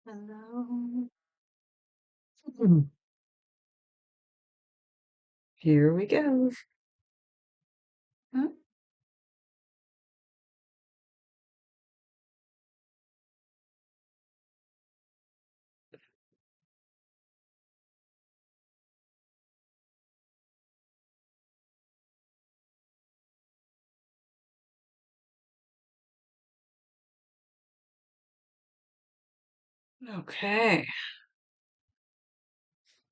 Hello. Hmm. Here we go. Huh? Okay,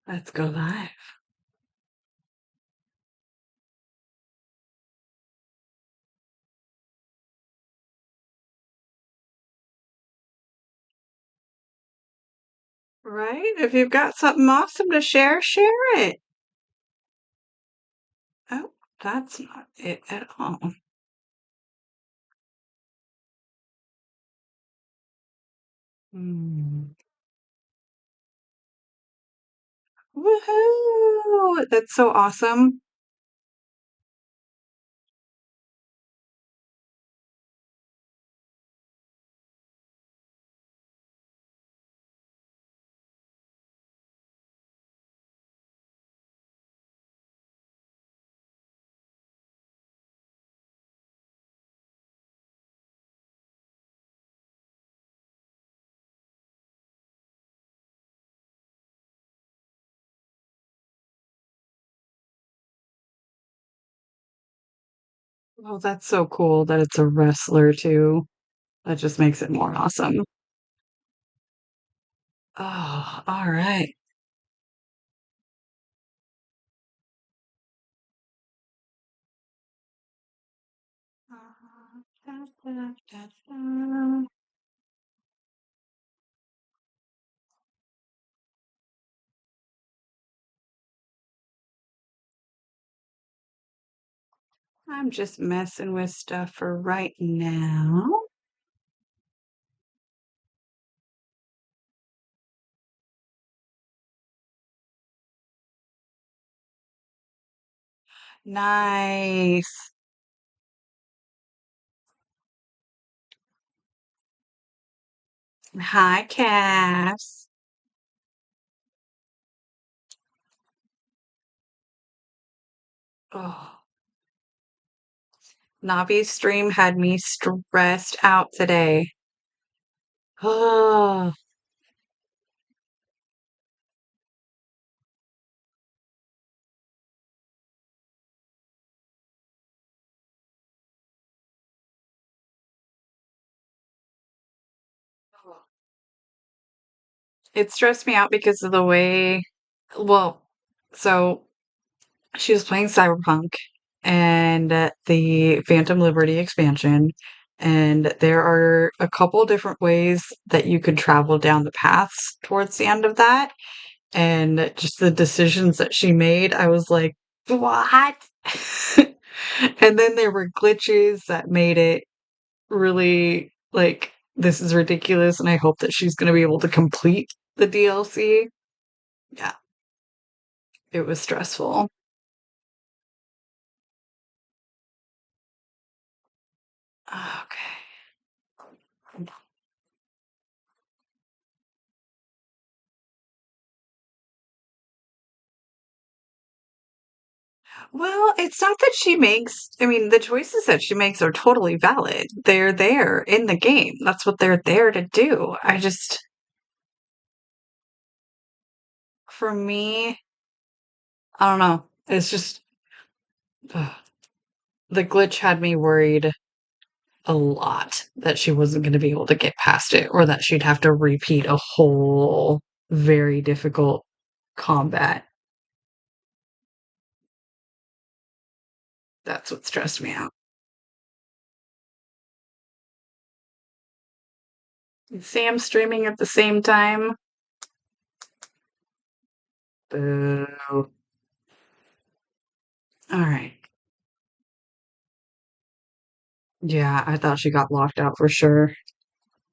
let's go live. Right? If you've got something awesome to share, share it. Oh, that's not it at all. Hmm. Woohoo! That's so awesome. Oh, that's so cool that it's a wrestler too. That just makes it more awesome. Oh, all right. I'm just messing with stuff for right now. Nice. Hi, Cass. Oh, Navi's stream had me stressed out today. Oh, it stressed me out because of the way, well, so she was playing Cyberpunk and the Phantom Liberty expansion, and there are a couple different ways that you could travel down the paths towards the end of that. And just the decisions that she made, I was like, what? And then there were glitches that made it really like, this is ridiculous. And I hope that she's going to be able to complete the DLC. Yeah, it was stressful. Okay. Well, it's not that she makes, I mean, the choices that she makes are totally valid. They're there in the game. That's what they're there to do. I just, for me, I don't know. It's just, ugh, the glitch had me worried a lot that she wasn't going to be able to get past it or that she'd have to repeat a whole very difficult combat. That's what stressed me out. Sam streaming at the same time. Boo. All right. Yeah, I thought she got locked out for sure,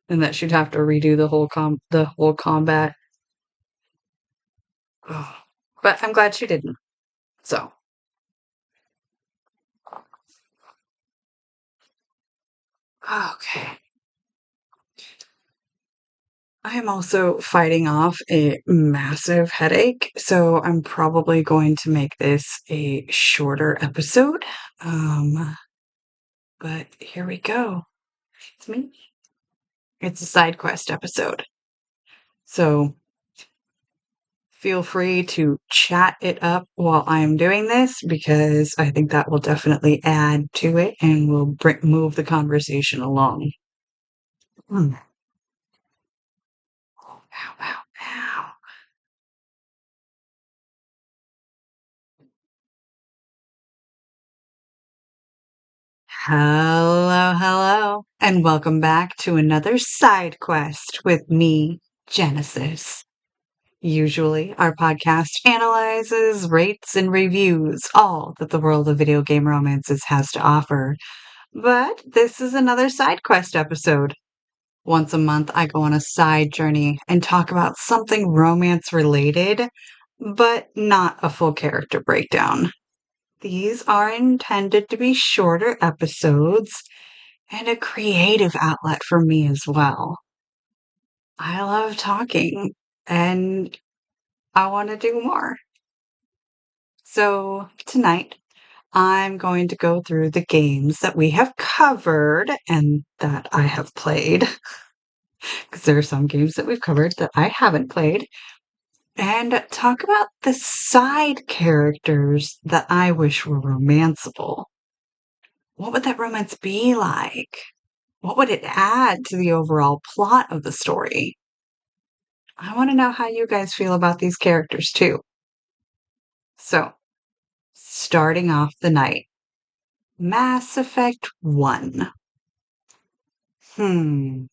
and that she'd have to redo the whole combat. Ugh. But I'm glad she didn't. So, okay. I am also fighting off a massive headache, so I'm probably going to make this a shorter episode. But here we go. It's me. It's a side quest episode. So feel free to chat it up while I'm doing this because I think that will definitely add to it and will move the conversation along. Mm. Ow, ow, ow. Hello, hello, and welcome back to another side quest with me, Genesis. Usually, our podcast analyzes, rates, and reviews all that the world of video game romances has to offer. But this is another side quest episode. Once a month, I go on a side journey and talk about something romance related, but not a full character breakdown. These are intended to be shorter episodes and a creative outlet for me as well. I love talking and I want to do more. So tonight, I'm going to go through the games that we have covered and that I have played, because there are some games that we've covered that I haven't played, and talk about the side characters that I wish were romanceable. What would that romance be like? What would it add to the overall plot of the story? I want to know how you guys feel about these characters too. So, starting off the night, Mass Effect 1. Hmm.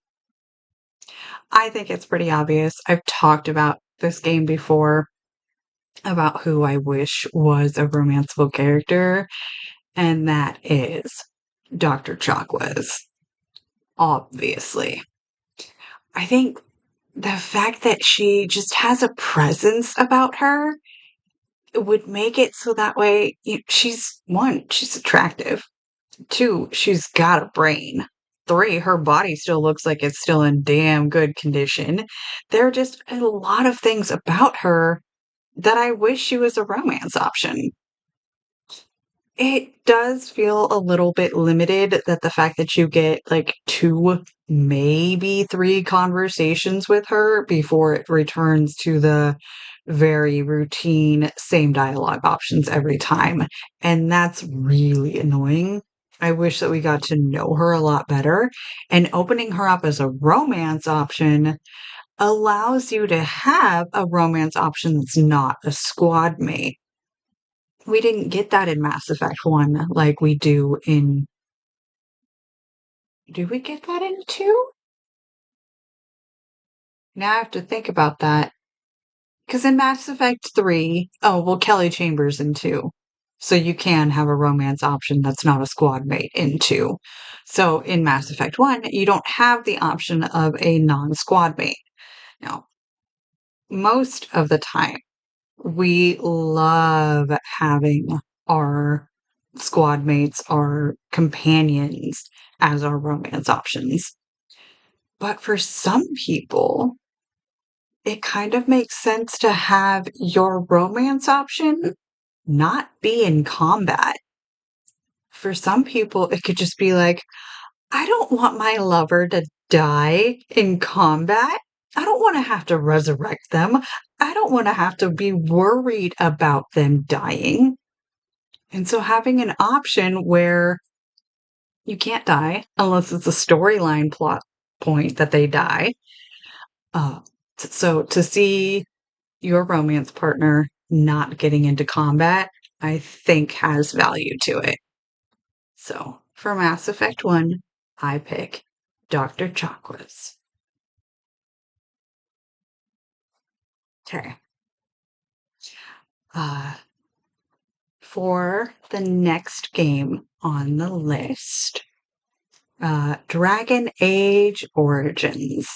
I think it's pretty obvious. I've talked about this game before, about who I wish was a romanceable character, and that is Dr. Chakwas. Obviously. I think the fact that she just has a presence about her would make it so that way she's one, she's attractive. Two, she's got a brain. Three, her body still looks like it's still in damn good condition. There are just a lot of things about her that I wish she was a romance option. It does feel a little bit limited that the fact that you get like two, maybe three conversations with her before it returns to the very routine same dialogue options every time. And that's really annoying. I wish that we got to know her a lot better. And opening her up as a romance option allows you to have a romance option that's not a squad mate. We didn't get that in Mass Effect 1 like we do we get that in 2? Now I have to think about that. Because in Mass Effect 3, oh, well, Kelly Chambers in 2. So you can have a romance option that's not a squad mate in 2. So in Mass Effect 1, you don't have the option of a non-squad mate. Now, most of the time, we love having our squad mates, our companions as our romance options. But for some people, it kind of makes sense to have your romance option not be in combat. For some people, it could just be like, I don't want my lover to die in combat. I don't want to have to resurrect them. I don't want to have to be worried about them dying. And so having an option where you can't die unless it's a storyline plot point that they die. Uh, so to see your romance partner not getting into combat, I think has value to it. So for Mass Effect 1, I pick Dr. Chakwas. Okay. Uh, for the next game on the list, Dragon Age Origins.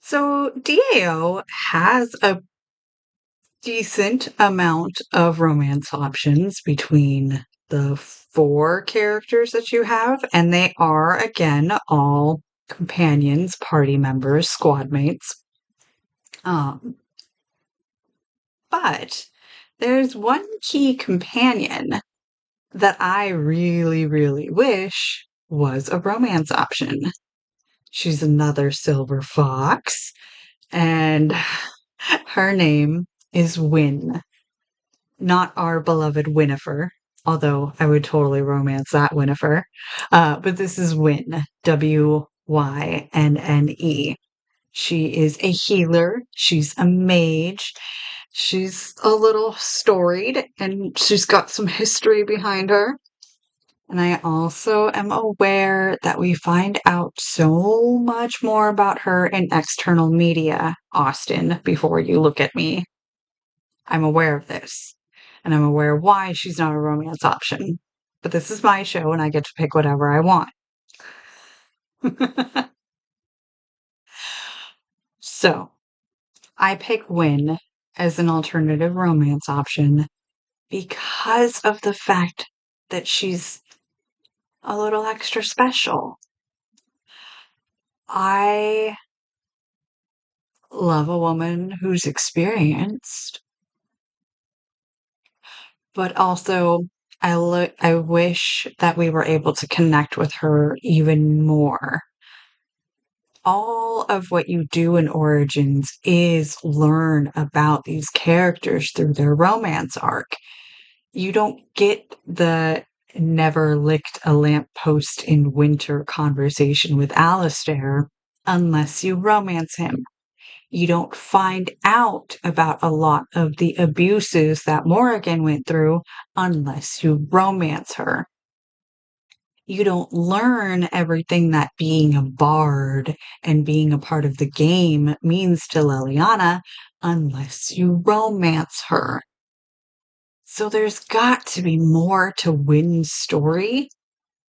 So DAO has a decent amount of romance options between the four characters that you have, and they are, again, all companions, party members, squad mates. Um, but there's one key companion that I really, really wish was a romance option. She's another silver fox, and her name is Wynn. Not our beloved Winnifer, although I would totally romance that Winnifer. But this is Wynn, Wynne. She is a healer, she's a mage, she's a little storied, and she's got some history behind her. And I also am aware that we find out so much more about her in external media, Austin, before you look at me. I'm aware of this. And I'm aware why she's not a romance option. But this is my show and I get to pick whatever I want. So, I pick Win as an alternative romance option because of the fact that she's a little extra special. I love a woman who's experienced, but also I wish that we were able to connect with her even more. All of what you do in Origins is learn about these characters through their romance arc. You don't get the never licked a lamppost in winter conversation with Alistair unless you romance him. You don't find out about a lot of the abuses that Morrigan went through unless you romance her. You don't learn everything that being a bard and being a part of the game means to Liliana unless you romance her. So there's got to be more to Wynn's story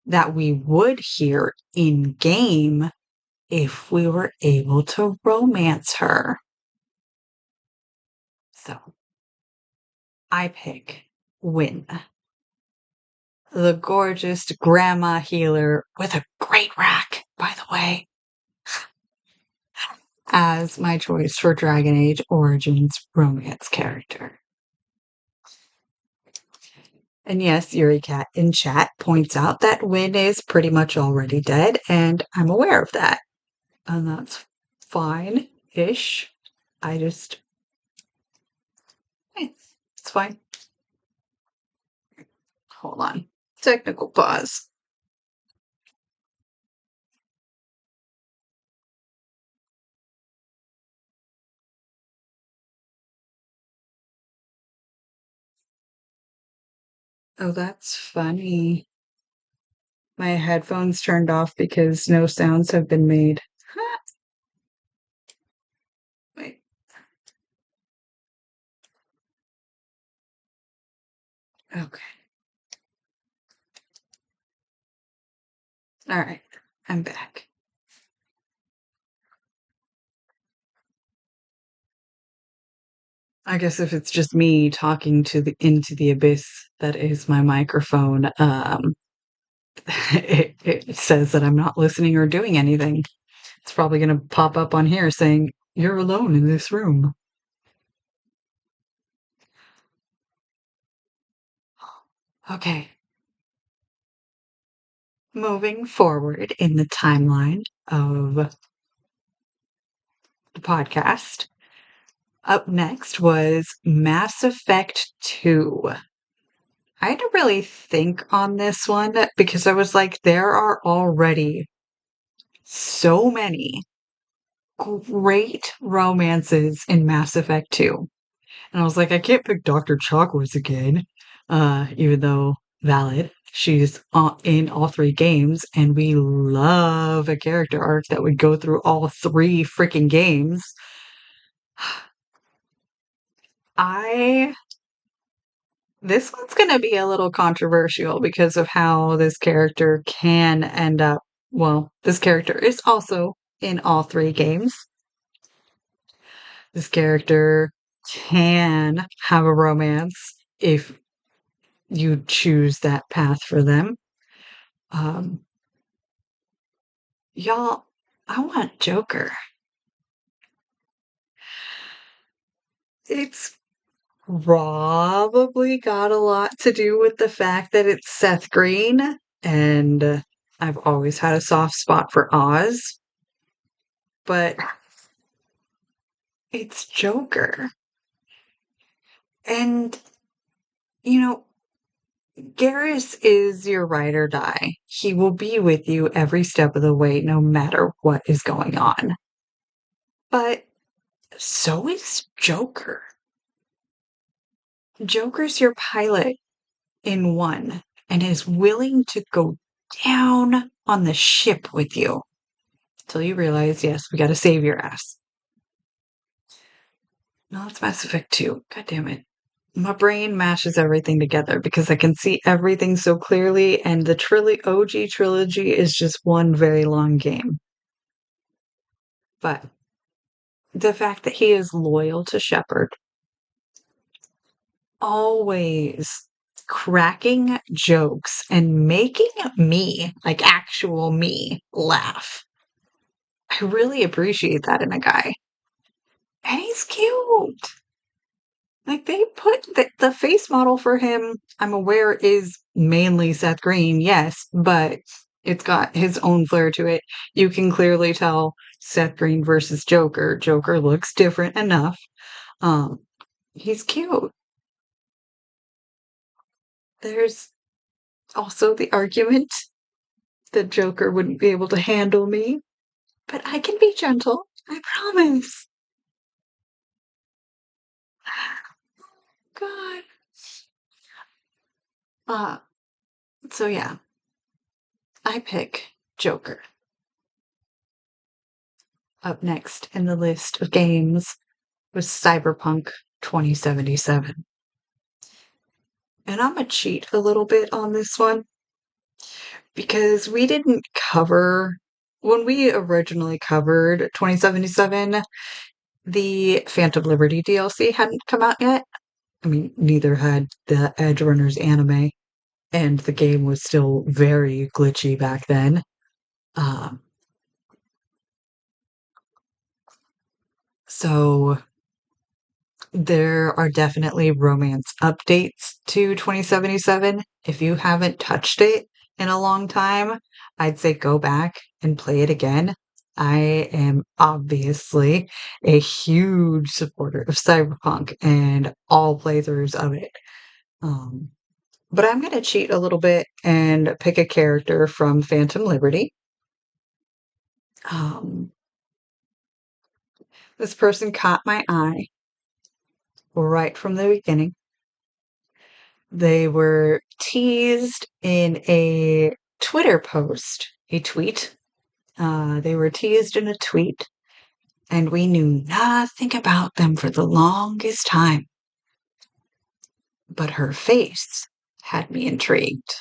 that we would hear in game if we were able to romance her. So I pick Wynn, the gorgeous grandma healer with a great rack, by the way, as my choice for Dragon Age Origins romance character. And yes, Yuri Cat in chat points out that Wynn is pretty much already dead, and I'm aware of that. And that's fine-ish. It's fine. Hold on. Technical pause. Oh, that's funny. My headphones turned off because no sounds have been made. Wait. Okay. All right. I'm back. I guess if it's just me talking into the abyss that is my microphone, it says that I'm not listening or doing anything. It's probably going to pop up on here saying, "You're alone in this room." Okay. Moving forward in the timeline of the podcast, up next was Mass Effect 2. I had to really think on this one because I was like, there are already so many great romances in Mass Effect 2. And I was like, I can't pick Dr. Chakwas again, even though valid. She's in all three games, and we love a character arc that would go through all three freaking games. This one's going to be a little controversial because of how this character can end up. Well, this character is also in all three games. This character can have a romance if you choose that path for them. Um, y'all, I want Joker. It's probably got a lot to do with the fact that it's Seth Green, and I've always had a soft spot for Oz, but it's Joker. And, you know, Garrus is your ride or die. He will be with you every step of the way, no matter what is going on. But so is Joker. Joker's your pilot in one and is willing to go down on the ship with you till you realize, yes, we gotta save your ass. No, it's Mass Effect 2. God damn it. My brain mashes everything together because I can see everything so clearly, and the OG trilogy is just one very long game. But the fact that he is loyal to Shepard, always cracking jokes and making me, like actual me, laugh. I really appreciate that in a guy. And he's cute. Like they put the face model for him, I'm aware, is mainly Seth Green, yes, but it's got his own flair to it. You can clearly tell Seth Green versus Joker. Joker looks different enough. Um, he's cute. There's also the argument that Joker wouldn't be able to handle me, but I can be gentle. I promise. God. Uh, so yeah, I pick Joker. Up next in the list of games was Cyberpunk 2077. And I'm going to cheat a little bit on this one because we didn't cover, when we originally covered 2077, the Phantom Liberty DLC hadn't come out yet. I mean, neither had the Edge Runners anime, and the game was still very glitchy back then. Um, so there are definitely romance updates to 2077. If you haven't touched it in a long time, I'd say go back and play it again. I am obviously a huge supporter of Cyberpunk and all playthroughs of it. Um, but I'm going to cheat a little bit and pick a character from Phantom Liberty. Um, this person caught my eye right from the beginning. They were teased in a Twitter post, a tweet. They were teased in a tweet, and we knew nothing about them for the longest time. But her face had me intrigued.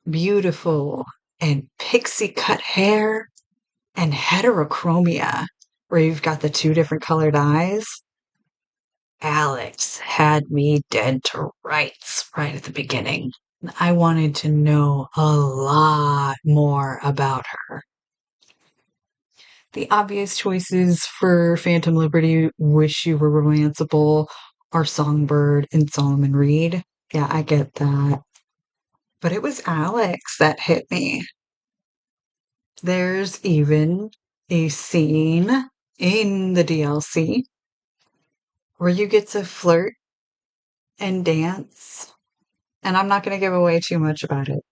Beautiful and pixie cut hair and heterochromia, where you've got the two different colored eyes. Alex had me dead to rights right at the beginning. I wanted to know a lot more about her. The obvious choices for Phantom Liberty, Wish You Were Romanceable, are Songbird and Solomon Reed. Yeah, I get that. But it was Alex that hit me. There's even a scene in the DLC where you get to flirt and dance. And I'm not going to give away too much about it.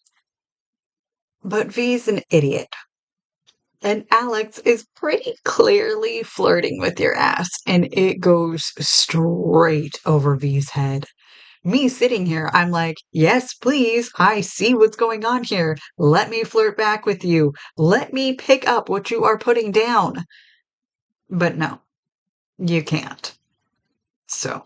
But V's an idiot. And Alex is pretty clearly flirting with your ass, and it goes straight over V's head. Me sitting here, I'm like, yes, please. I see what's going on here. Let me flirt back with you. Let me pick up what you are putting down. But no, you can't. So,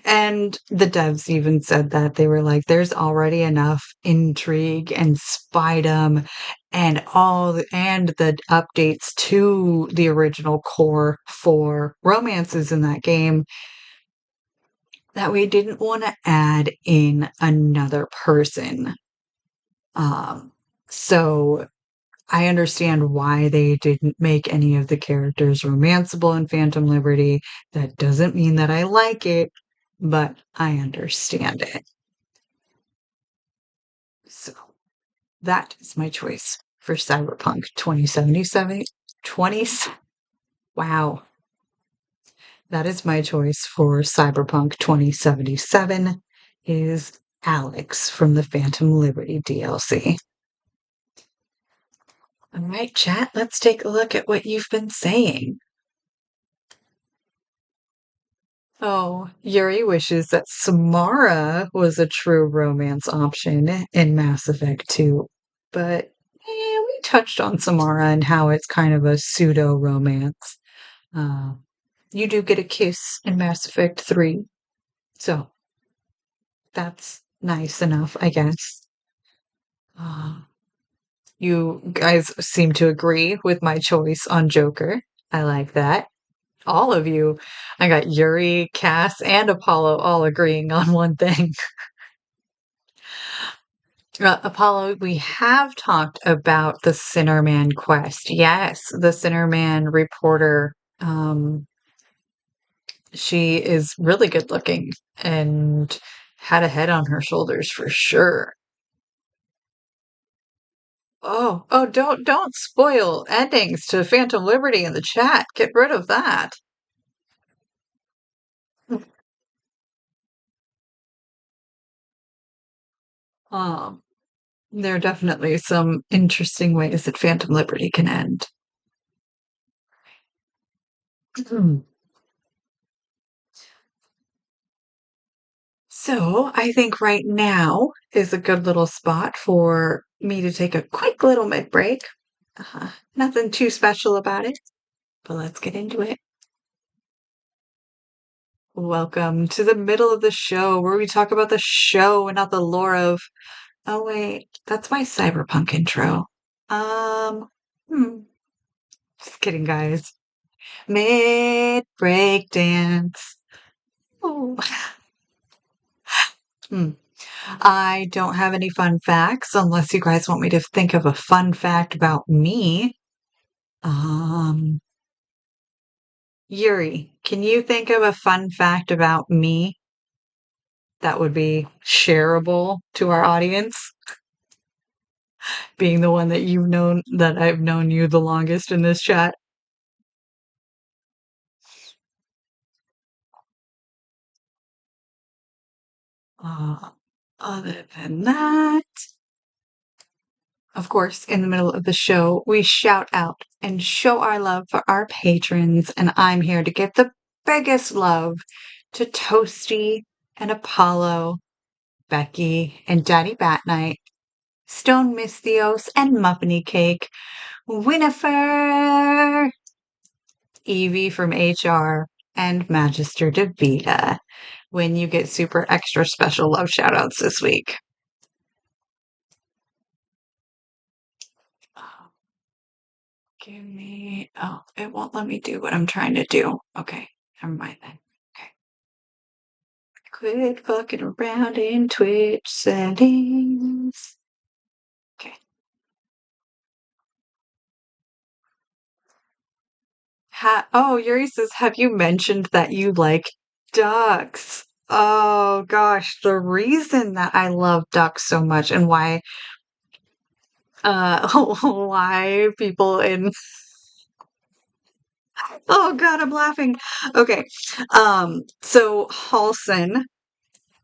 and the devs even said that they were like, there's already enough intrigue and spydom and and the updates to the original core for romances in that game that we didn't want to add in another person. Um, so I understand why they didn't make any of the characters romanceable in Phantom Liberty. That doesn't mean that I like it, but I understand it. So that is my choice for Cyberpunk 2077. 20. Wow. That is my choice for Cyberpunk 2077 is Alex from the Phantom Liberty DLC. All right, chat, let's take a look at what you've been saying. Oh, Yuri wishes that Samara was a true romance option in Mass Effect 2. But we touched on Samara and how it's kind of a pseudo romance. Uh, you do get a kiss in Mass Effect 3. So that's nice enough, I guess. Uh, you guys seem to agree with my choice on Joker. I like that. All of you. I got Yuri, Cass, and Apollo all agreeing on one thing. Apollo, we have talked about the Sinnerman quest. Yes, the Sinnerman reporter. She is really good looking and had a head on her shoulders for sure. Oh, don't spoil endings to Phantom Liberty in the chat. Get rid of that. Um, there are definitely some interesting ways that Phantom Liberty can end. So I think right now is a good little spot for me to take a quick little mid break. Nothing too special about it, but let's get into it. Welcome to the middle of the show where we talk about the show and not the lore of. Oh wait, that's my cyberpunk intro. Um, hmm, just kidding, guys. Mid break dance. Oh. Hmm. I don't have any fun facts unless you guys want me to think of a fun fact about me. Um, Yuri, can you think of a fun fact about me that would be shareable to our audience? Being the one that I've known you the longest in this chat. Uh, Other than that, of course, in the middle of the show, we shout out and show our love for our patrons, and I'm here to give the biggest love to Toasty and Apollo, Becky and Daddy Bat Night, Stone Mystios and Muffiny Cake, Winifred, Evie from HR, and Magister Davita. When you get super extra special love shoutouts this week. Give me. Oh, it won't let me do what I'm trying to do. Okay, never mind then. Okay. Quit fucking around in Twitch settings. Okay. Yuri says, have you mentioned that you like ducks? Oh gosh, the reason that I love ducks so much and why people in oh god, I'm laughing. Okay. So Halson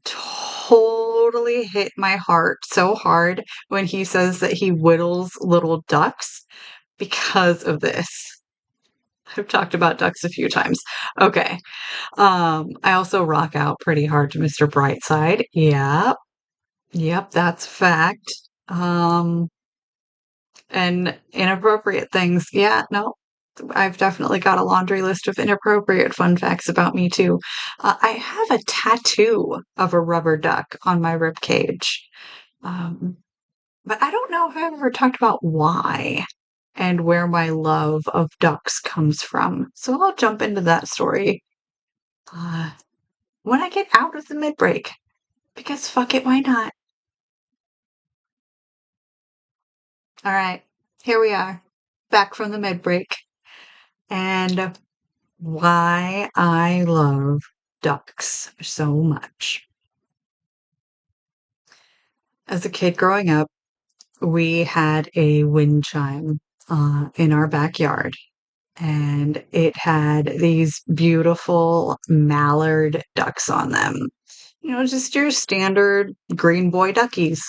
totally hit my heart so hard when he says that he whittles little ducks because of this. I've talked about ducks a few times. Okay. I also rock out pretty hard to Mr. Brightside. Yep. Yep, that's fact. Um, and inappropriate things. Yeah, no. I've definitely got a laundry list of inappropriate fun facts about me too. I have a tattoo of a rubber duck on my rib cage. Um, but I don't know if I've ever talked about why and where my love of ducks comes from. So I'll jump into that story uh, when I get out of the mid break. Because fuck it, why not? All right. here we are, back from the mid break, and why I love ducks so much. As a kid growing up, we had a wind chime in our backyard, and it had these beautiful mallard ducks on them. Just your standard green boy duckies.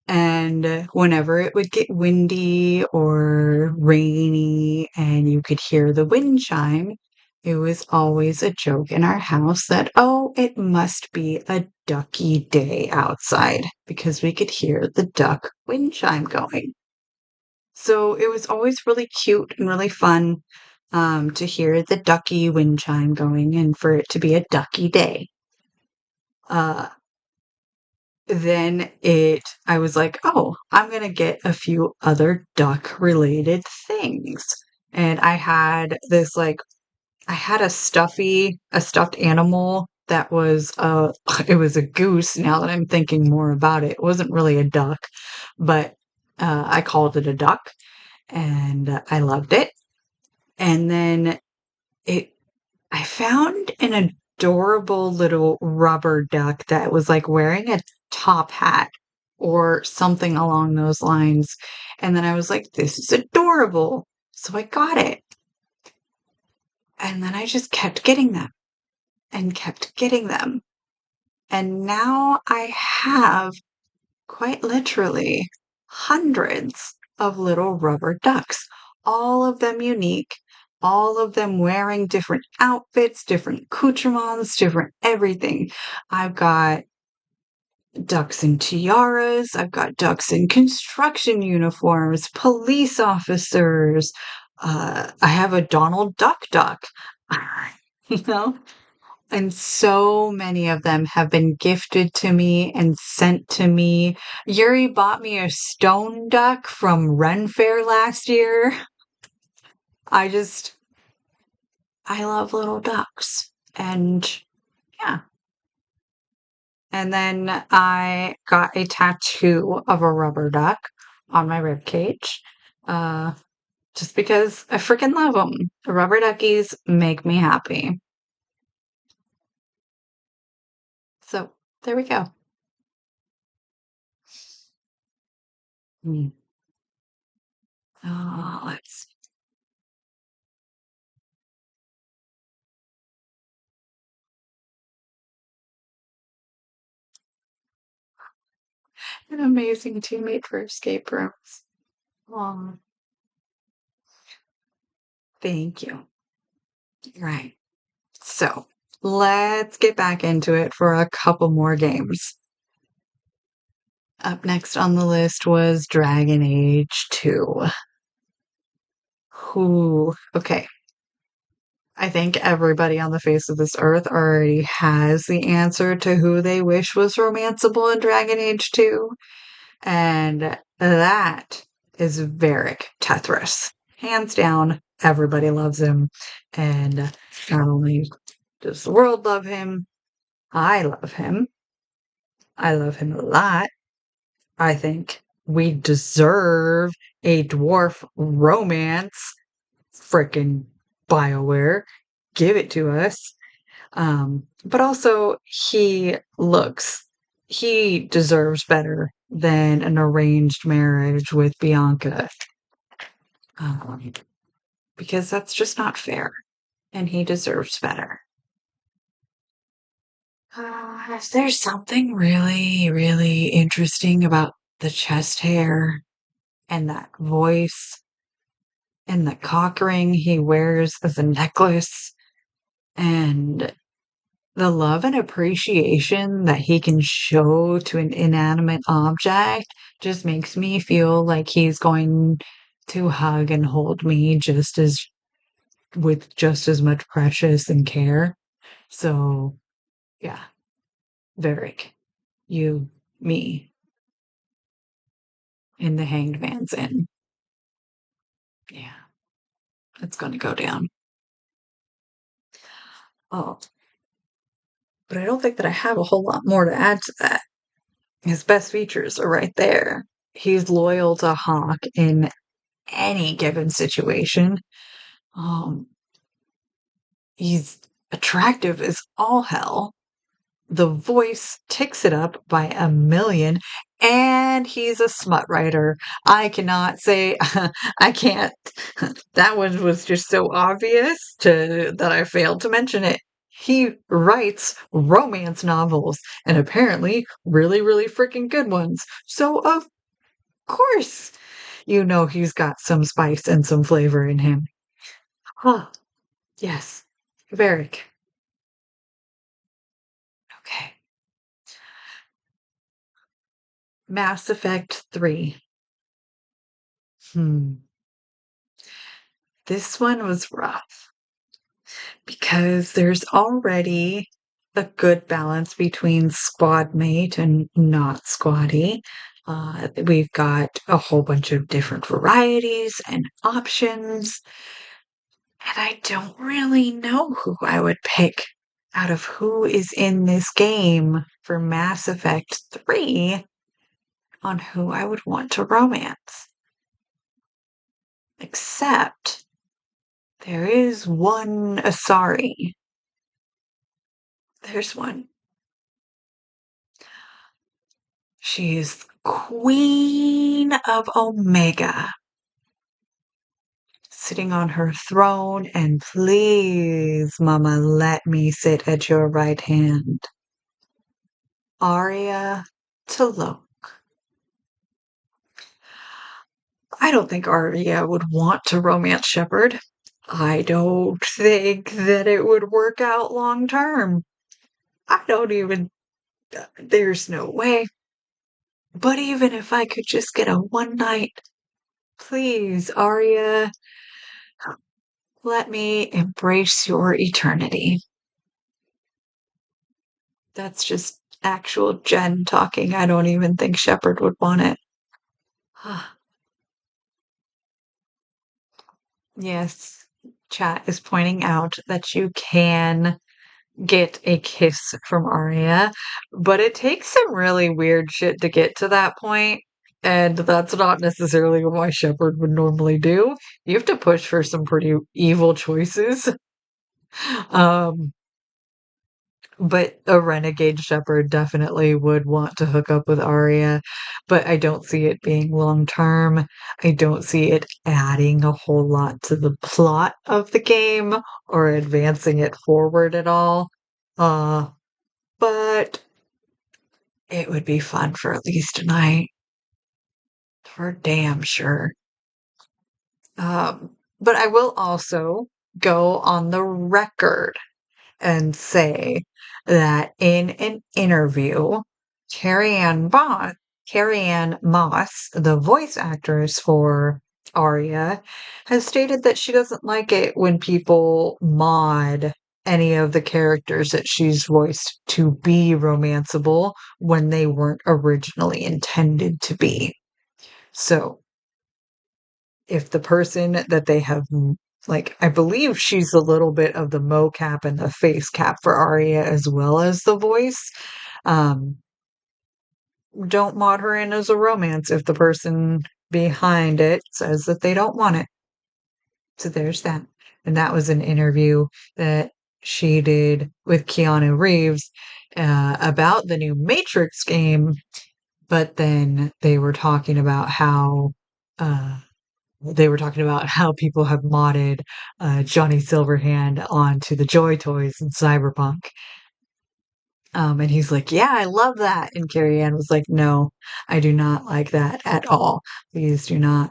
And whenever it would get windy or rainy and you could hear the wind chime, it was always a joke in our house that, oh, it must be a ducky day outside because we could hear the duck wind chime going. So it was always really cute and really fun to hear the ducky wind chime going and for it to be a ducky day. Uh, I was like, oh, I'm going to get a few other duck related things. And I had I had a stuffed animal that was, it was a goose. Now that I'm thinking more about it, it wasn't really a duck, but, I called it a duck and I loved it. And then it I found an adorable little rubber duck that was like wearing a top hat or something along those lines. And then I was like, this is adorable. So I got it. And then I just kept getting them and kept getting them. And now I have quite literally hundreds of little rubber ducks, all of them unique, all of them wearing different outfits, different accoutrements, different everything. I've got ducks in tiaras, I've got ducks in construction uniforms, police officers. I have a Donald Duck. you know, and so many of them have been gifted to me and sent to me. Yuri bought me a stone duck from Ren Fair last year. I just, I love little ducks. And yeah. And then I got a tattoo of a rubber duck on my rib cage. Uh, just because I freaking love them. The rubber duckies make me happy. So there we go. Mm. Oh, let's an amazing teammate for escape rooms. Oh, thank you. Right. So let's get back into it for a couple more games. Up next on the list was Dragon Age 2. Who, okay. I think everybody on the face of this earth already has the answer to who they wish was romanceable in Dragon Age 2. And that is Varric Tethras. Hands down, everybody loves him. And not only does the world love him, I love him. I love him a lot. I think we deserve a dwarf romance. Frickin' BioWare. Give it to us. But also, he deserves better than an arranged marriage with Bianca. Um, because that's just not fair. And he deserves better. There's something really, really interesting about the chest hair and that voice and the cock ring he wears as a necklace and the love and appreciation that he can show to an inanimate object just makes me feel like he's going to hug and hold me just as with just as much precious and care. So, yeah, Varric, you, me, in the Hanged Man's Inn. Yeah, it's gonna go down. Oh, but I don't think that I have a whole lot more to add to that. His best features are right there. He's loyal to Hawk in any given situation. Um, he's attractive as all hell. The voice ticks it up by a million, and he's a smut writer. I cannot say I can't. That one was just so obvious that I failed to mention it. He writes romance novels, and apparently really, really freaking good ones. So of course, he's got some spice and some flavor in him. Ah, yes, Varric. Okay. Mass Effect 3. Hmm. This one was rough because there's already a good balance between squad mate and not squaddy. We've got a whole bunch of different varieties and options, and I don't really know who I would pick out of who is in this game for Mass Effect 3 on who I would want to romance. Except there is one Asari. There's one. She's Queen of Omega, sitting on her throne, and please, Mama, let me sit at your right hand. Arya T'Loak. I don't think Arya would want to romance Shepard. I don't think that it would work out long term. I don't even, there's no way. But even if I could just get a one night, please, Arya, let me embrace your eternity. That's just actual Jenn talking. I don't even think Shepard would want it. Yes, chat is pointing out that you can get a kiss from Arya, but it takes some really weird shit to get to that point, and that's not necessarily what Shepard would normally do. You have to push for some pretty evil choices. Um, but a renegade shepherd definitely would want to hook up with Arya, but I don't see it being long term. I don't see it adding a whole lot to the plot of the game or advancing it forward at all. Uh, but it would be fun for at least a night, for damn sure. But I will also go on the record and say that in an interview, Carrie Ann Moss, the voice actress for Arya, has stated that she doesn't like it when people mod any of the characters that she's voiced to be romanceable when they weren't originally intended to be. So if the person that they have like I believe she's a little bit of the mocap and the face cap for Arya as well as the voice. Um, don't mod her in as a romance if the person behind it says that they don't want it. So there's that. And that was an interview that she did with Keanu Reeves about the new Matrix game. But then uh, they were talking about how people have modded Johnny Silverhand onto the Joy Toys in Cyberpunk. And he's like, yeah, I love that. And Carrie Ann was like, no, I do not like that at all. Please do not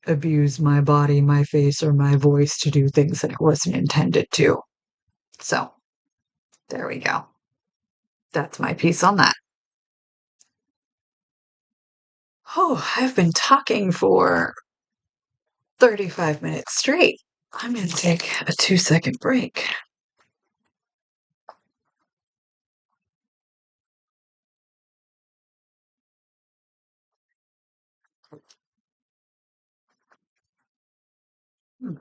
abuse my body, my face, or my voice to do things that it wasn't intended to. So there we go. That's my piece on that. Oh, I've been talking for 35 minutes straight. I'm going to take a 2-second break. Hmm.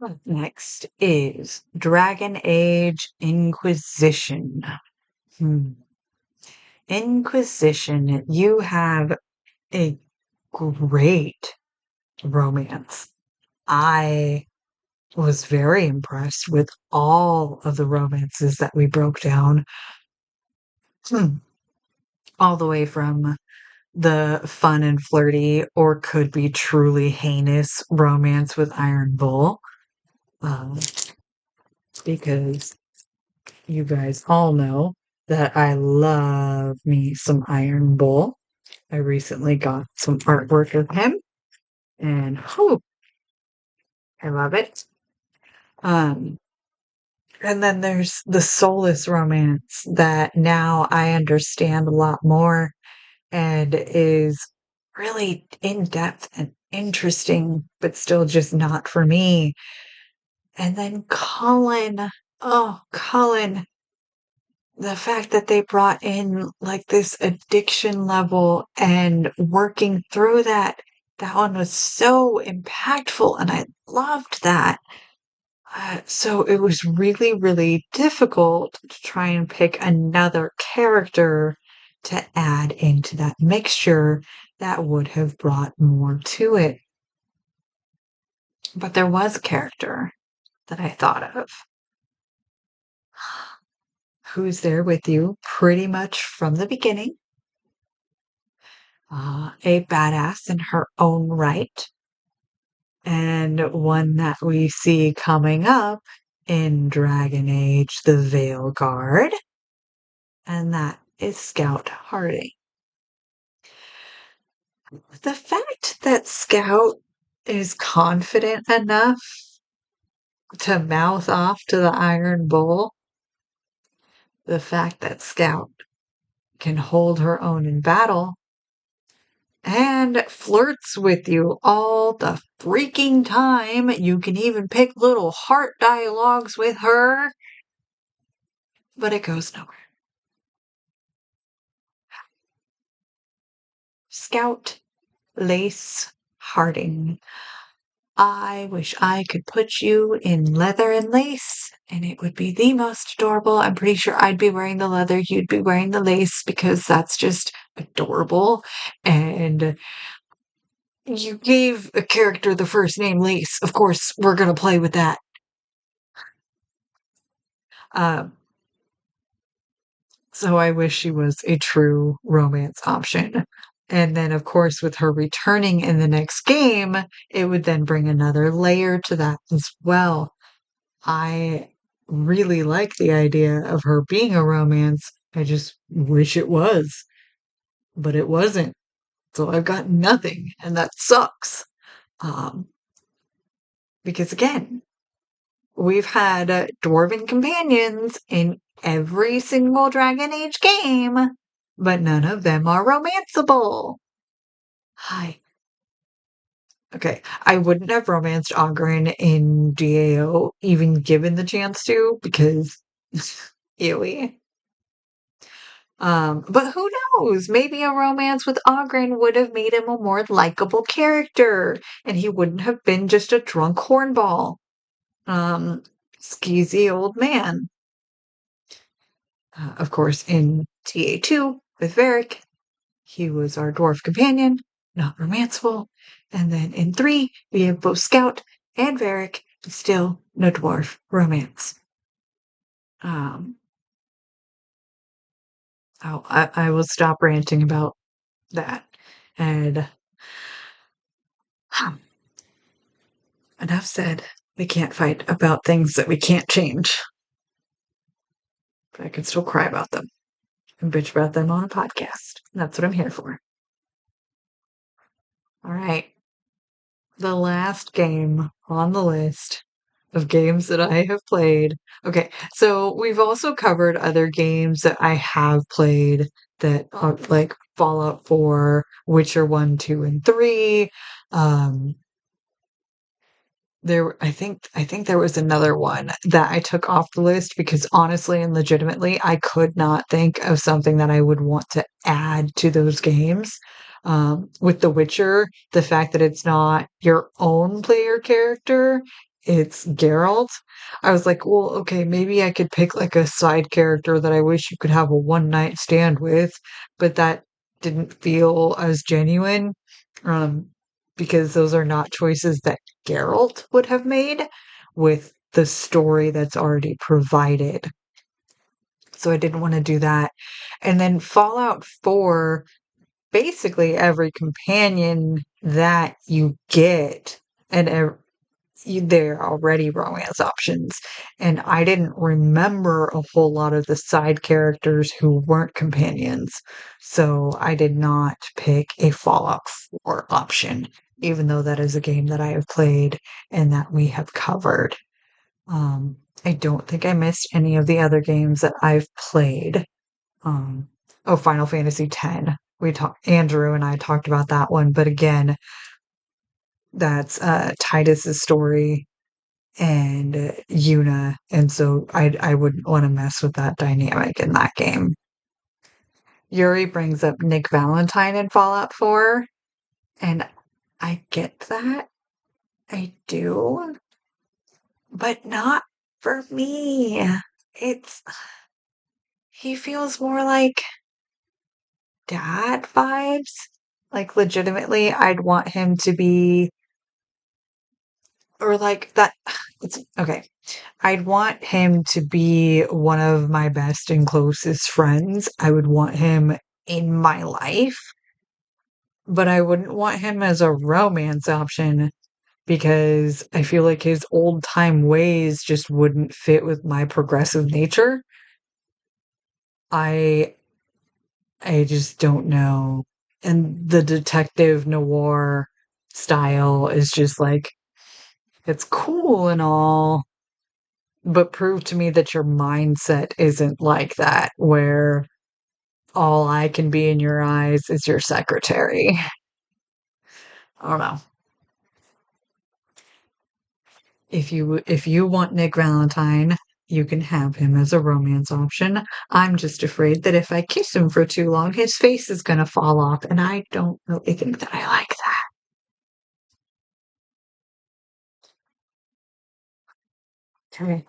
Up next is Dragon Age Inquisition. Hmm. Inquisition, you have a great romance. I was very impressed with all of the romances that we broke down. Hmm. All the way from the fun and flirty or could be truly heinous romance with Iron Bull. Um, because you guys all know that I love me some Iron Bull. I recently got some artwork of him, and whew, I love it. Um, and then there's the soulless romance that now I understand a lot more and is really in depth and interesting, but still just not for me. And then Colin, oh, Colin, the fact that they brought in like this addiction level and working through that, that one was so impactful and I loved that. So it was really, really difficult to try and pick another character to add into that mixture that would have brought more to it. But there was a character that I thought of who's there with you pretty much from the beginning, a badass in her own right, and one that we see coming up in Dragon Age The Veil Guard, and that is Scout Harding. The fact that Scout is confident enough to mouth off to the Iron Bull, the fact that Scout can hold her own in battle and flirts with you all the freaking time. You can even pick little heart dialogues with her, but it goes nowhere. Scout Lace Harding. I wish I could put you in leather and lace, and it would be the most adorable. I'm pretty sure I'd be wearing the leather, you'd be wearing the lace because that's just adorable. And you gave a character the first name Lace. Of course, we're going to play with that. Um, so I wish she was a true romance option. And then, of course, with her returning in the next game, it would then bring another layer to that as well. I really like the idea of her being a romance. I just wish it was, but it wasn't. So I've got nothing, and that sucks. Um, because again, we've had dwarven companions in every single Dragon Age game, but none of them are romanceable. Hi. Okay, I wouldn't have romanced Ogren in DAO even given the chance to because ewy. But who knows? Maybe a romance with Ogren would have made him a more likable character, and he wouldn't have been just a drunk hornball. Um, Skeezy old man. Of course, in TA2 with Varric, he was our dwarf companion, not romanceable. And then in 3, we have both Scout and Varric, but still no dwarf romance. Um, I will stop ranting about that. And enough said. We can't fight about things that we can't change. But I can still cry about them and bitch about them on a podcast. That's what I'm here for. All right. The last game on the list of games that I have played. Okay, so we've also covered other games that I have played that are like Fallout 4, Witcher 1, 2, and 3. Um, I think there was another one that I took off the list because honestly and legitimately, I could not think of something that I would want to add to those games. With The Witcher, the fact that it's not your own player character it's Geralt. I was like, well, okay, maybe I could pick like a side character that I wish you could have a one night stand with, but that didn't feel as genuine. Um, because those are not choices that Geralt would have made with the story that's already provided. So I didn't want to do that. And then Fallout 4, basically every companion that you get and they're already romance options. And I didn't remember a whole lot of the side characters who weren't companions. So I did not pick a Fallout 4 option, even though that is a game that I have played and that we have covered. Um, I don't think I missed any of the other games that I've played. Um, oh, Final Fantasy X. Andrew and I talked about that one, but again, that's Titus's story and Yuna, and so I wouldn't want to mess with that dynamic in that game. Yuri brings up Nick Valentine in Fallout 4, and I get that. I do, but not for me. It's he feels more like dad vibes. Like legitimately, I'd want him to be or like that it's okay. I'd want him to be one of my best and closest friends. I would want him in my life, but I wouldn't want him as a romance option because I feel like his old time ways just wouldn't fit with my progressive nature. I I just don't know. And the detective noir style is just like it's cool and all, but prove to me that your mindset isn't like that, where all I can be in your eyes is your secretary. I don't know. If you want Nick Valentine, you can have him as a romance option. I'm just afraid that if I kiss him for too long, his face is gonna fall off, and I don't really think that I like that. Okay.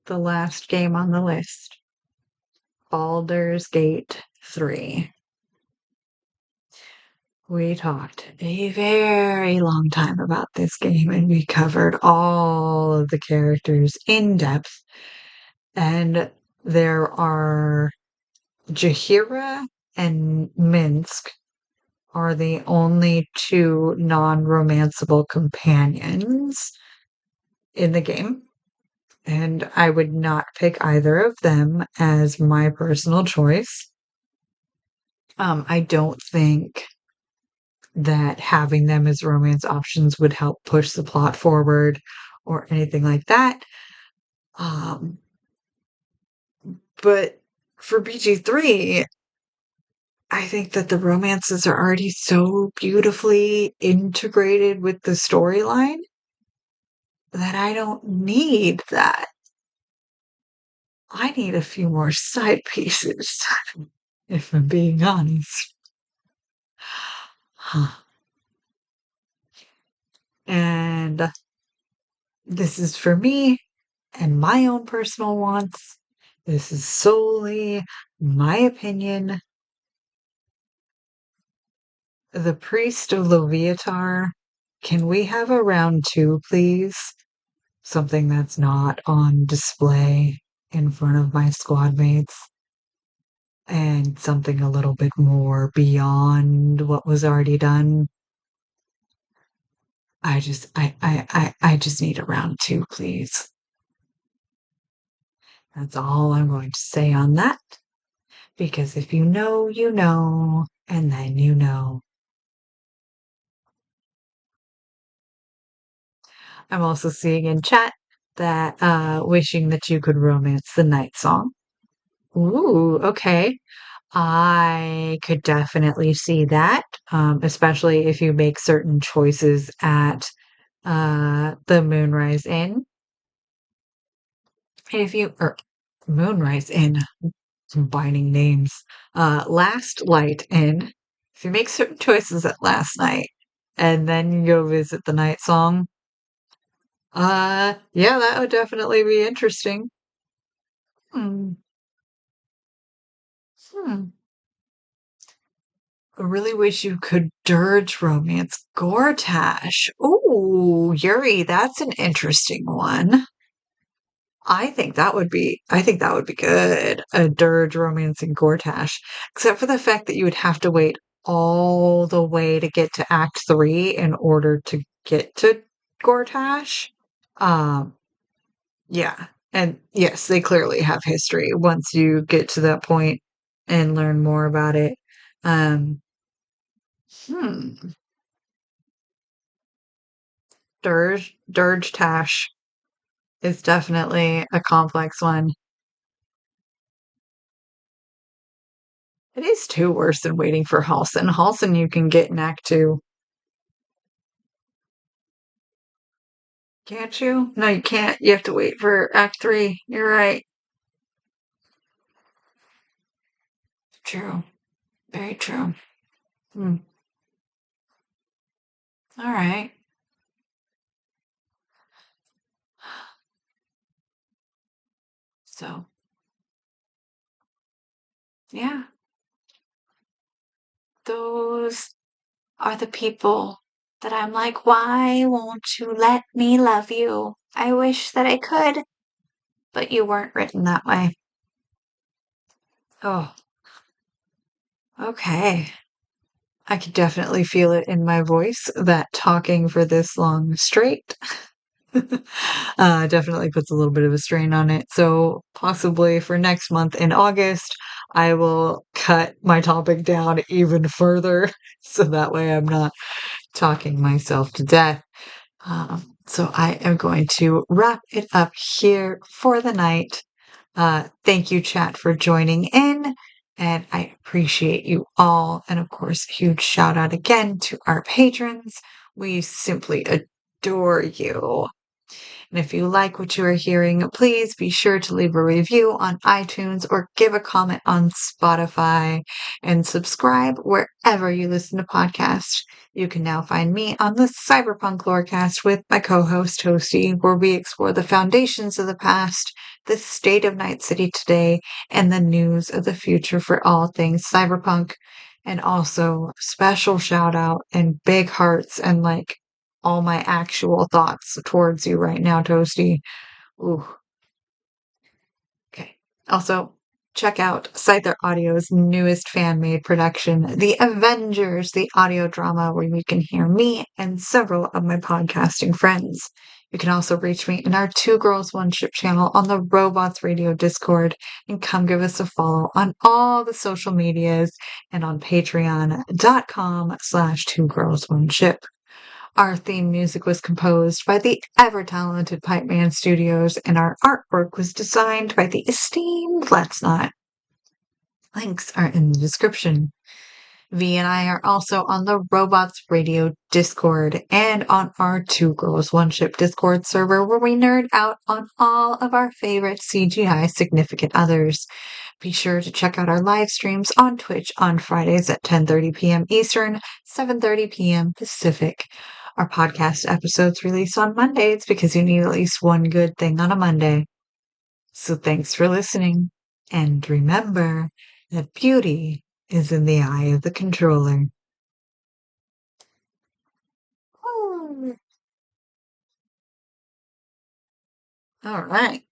The last game on the list. Baldur's Gate 3. We talked a very long time about this game and we covered all of the characters in depth. And there are Jahira and Minsk are the only two non-romanceable companions in the game. And I would not pick either of them as my personal choice. I don't think that having them as romance options would help push the plot forward or anything like that. Um, but for BG3, I think that the romances are already so beautifully integrated with the storyline that I don't need that. I need a few more side pieces, if I'm being honest. And this is for me and my own personal wants. This is solely my opinion. The priest of Loviatar, can we have a round two, please? Something that's not on display in front of my squad mates. And something a little bit more beyond what was already done. I just need a round two, please. That's all I'm going to say on that. Because if you know, you know, and then you know. I'm also seeing in chat that wishing that you could romance the night song. Ooh, okay. I could definitely see that, especially if you make certain choices at the Moonrise Inn. And if you, or Moonrise Inn, combining names, Last Light Inn. If you make certain choices at last night and then you go visit the night song, Yeah, that would definitely be interesting. Hmm. Hmm. I really wish you could dirge romance Gortash. Ooh, Yuri, that's an interesting one. I think that would be good. A dirge romancing Gortash. Except for the fact that you would have to wait all the way to get to Act 3 in order to get to Gortash. Um, yeah. And yes, they clearly have history once you get to that point and learn more about it. Um, hmm. Dirge Tash is definitely a complex one. It is too worse than waiting for Halson. Halson you can get in Act 2. Can't you? No, you can't. You have to wait for Act 3. You're right. True. Very true. Hmm. All right. So, yeah, those are the people that I'm like, why won't you let me love you? I wish that I could, but you weren't written that way. Oh, okay. I could definitely feel it in my voice that talking for this long straight definitely puts a little bit of a strain on it. So, possibly for next month in August, I will cut my topic down even further so that way I'm not talking myself to death. So, I am going to wrap it up here for the night. Thank you, chat, for joining in. And I appreciate you all. And of course, huge shout out again to our patrons. We simply adore you. And if you like what you are hearing, please be sure to leave a review on iTunes or give a comment on Spotify and subscribe wherever you listen to podcasts. You can now find me on the Cyberpunk Lorecast with my co-host Toasty, where we explore the foundations of the past, the state of Night City today, and the news of the future for all things cyberpunk. And also special shout out and big hearts and like all my actual thoughts towards you right now, Toasty. Ooh, okay. Also, check out Scyther Audio's newest fan made production, The Avengers, the audio drama where you can hear me and several of my podcasting friends. You can also reach me in our Two Girls One Ship channel on the Robots Radio Discord and come give us a follow on all the social medias and on patreon.com/ Two Girls One Ship. Our theme music was composed by the ever talented Pipe Man Studios, and our artwork was designed by the esteemed Let's Not. Links are in the description. V and I are also on the Robots Radio Discord and on our Two Girls One Ship Discord server where we nerd out on all of our favorite CGI significant others. Be sure to check out our live streams on Twitch on Fridays at 10:30 p.m. Eastern, 7:30 p.m. Pacific. Our podcast episodes release on Mondays because you need at least one good thing on a Monday. So thanks for listening. And remember that beauty is in the eye of the controller. All right.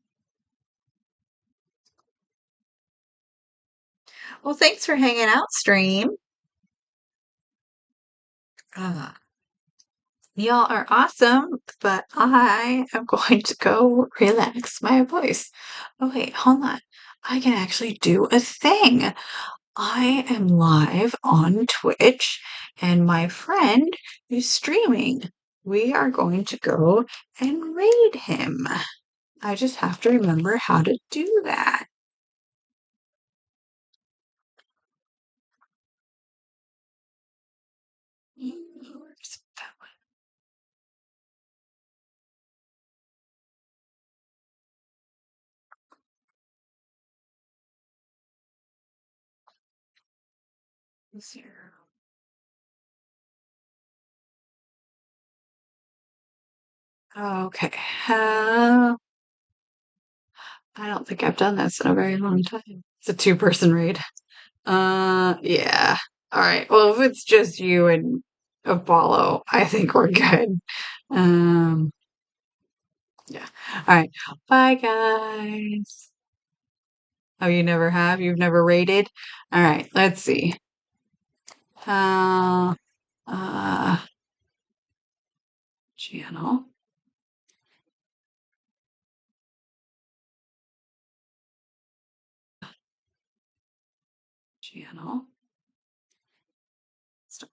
Well, thanks for hanging out, stream. Uh, y'all are awesome, but I am going to go relax my voice. Oh, wait, hold on. I can actually do a thing. I am live on Twitch, and my friend is streaming. We are going to go and raid him. I just have to remember how to do that. Where's that one? Zero. Okay. Uh, I don't think I've done this in a very long time. It's a two-person raid. Yeah. All right. Well, if it's just you and Apollo, I think we're good. Um, yeah. All right. Bye, guys. Oh, you never have? You've never raided? All right. Let's see. Uh, uh, channel, channel, stop.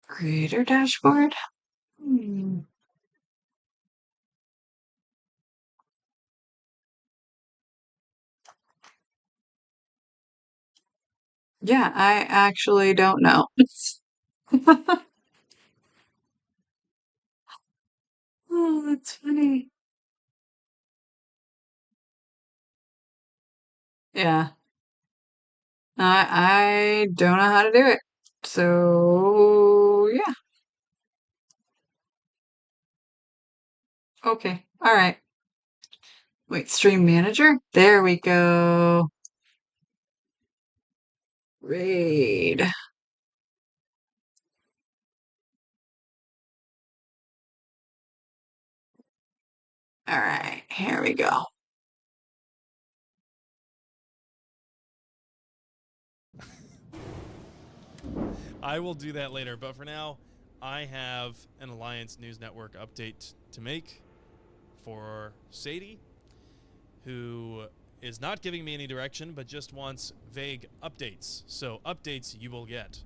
Creator dashboard. Hmm. Yeah, I actually don't know. Oh, that's funny. Yeah, I don't know how to do it. So, yeah. Okay. All right. Wait, stream manager? There we go. Raid. All right, here we go. I will do that later, but for now, I have an Alliance News Network update to make for Sadie, who is not giving me any direction, but just wants vague updates. So, updates you will get.